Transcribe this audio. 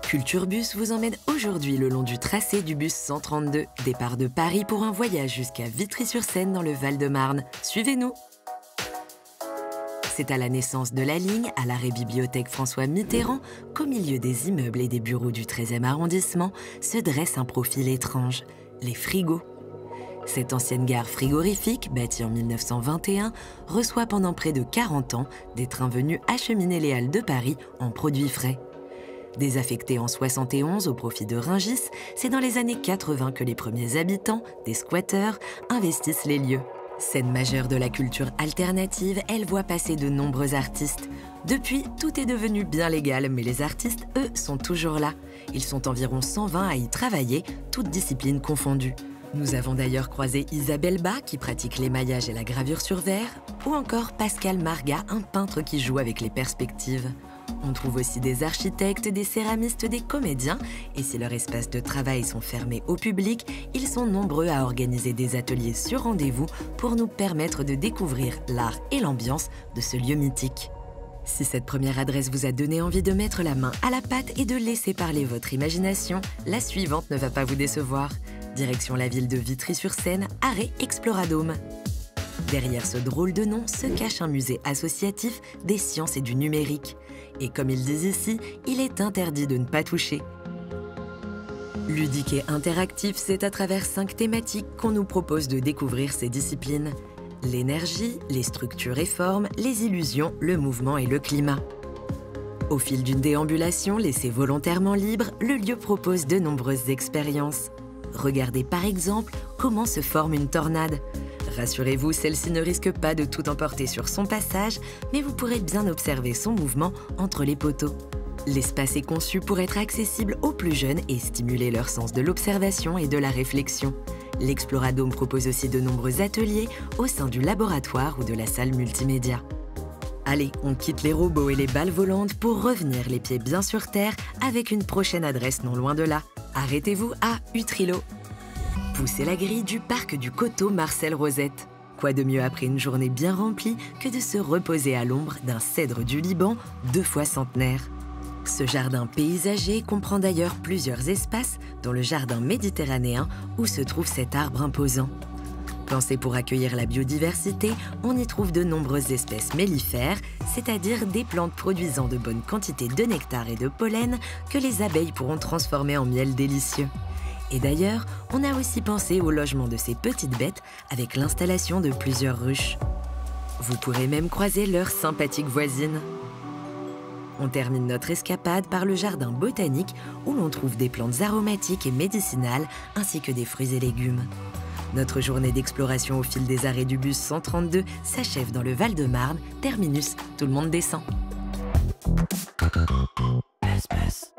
Culture Bus vous emmène aujourd'hui le long du tracé du bus 132, départ de Paris pour un voyage jusqu'à Vitry-sur-Seine dans le Val-de-Marne. Suivez-nous! C'est à la naissance de la ligne, à l'arrêt Bibliothèque François Mitterrand, qu'au milieu des immeubles et des bureaux du 13e arrondissement se dresse un profil étrange, les frigos. Cette ancienne gare frigorifique, bâtie en 1921, reçoit pendant près de 40 ans des trains venus acheminer les halles de Paris en produits frais. Désaffectés en 71 au profit de Rungis, c'est dans les années 80 que les premiers habitants, des squatteurs, investissent les lieux. Scène majeure de la culture alternative, elle voit passer de nombreux artistes. Depuis, tout est devenu bien légal, mais les artistes, eux, sont toujours là. Ils sont environ 120 à y travailler, toutes disciplines confondues. Nous avons d'ailleurs croisé Isabelle Bas, qui pratique l'émaillage et la gravure sur verre, ou encore Pascal Marga, un peintre qui joue avec les perspectives. On trouve aussi des architectes, des céramistes, des comédiens, et si leurs espaces de travail sont fermés au public, ils sont nombreux à organiser des ateliers sur rendez-vous pour nous permettre de découvrir l'art et l'ambiance de ce lieu mythique. Si cette première adresse vous a donné envie de mettre la main à la pâte et de laisser parler votre imagination, la suivante ne va pas vous décevoir. Direction la ville de Vitry-sur-Seine, arrêt Exploradome. Derrière ce drôle de nom se cache un musée associatif des sciences et du numérique. Et comme ils disent ici, il est interdit de ne pas toucher. Ludique et interactif, c'est à travers 5 thématiques qu'on nous propose de découvrir ces disciplines. L'énergie, les structures et formes, les illusions, le mouvement et le climat. Au fil d'une déambulation laissée volontairement libre, le lieu propose de nombreuses expériences. Regardez par exemple comment se forme une tornade. Rassurez-vous, celle-ci ne risque pas de tout emporter sur son passage, mais vous pourrez bien observer son mouvement entre les poteaux. L'espace est conçu pour être accessible aux plus jeunes et stimuler leur sens de l'observation et de la réflexion. L'Exploradome propose aussi de nombreux ateliers au sein du laboratoire ou de la salle multimédia. Allez, on quitte les robots et les balles volantes pour revenir les pieds bien sur terre avec une prochaine adresse non loin de là. Arrêtez-vous à Utrillo. Poussez la grille du parc du coteau Marcel Rosette. Quoi de mieux après une journée bien remplie que de se reposer à l'ombre d'un cèdre du Liban 2 fois centenaire. Ce jardin paysager comprend d'ailleurs plusieurs espaces, dont le jardin méditerranéen où se trouve cet arbre imposant. Pensé pour accueillir la biodiversité, on y trouve de nombreuses espèces mellifères, c'est-à-dire des plantes produisant de bonnes quantités de nectar et de pollen que les abeilles pourront transformer en miel délicieux. Et d'ailleurs, on a aussi pensé au logement de ces petites bêtes avec l'installation de plusieurs ruches. Vous pourrez même croiser leurs sympathiques voisines. On termine notre escapade par le jardin botanique où l'on trouve des plantes aromatiques et médicinales ainsi que des fruits et légumes. Notre journée d'exploration au fil des arrêts du bus 132 s'achève dans le Val-de-Marne, terminus, tout le monde descend. Espèce.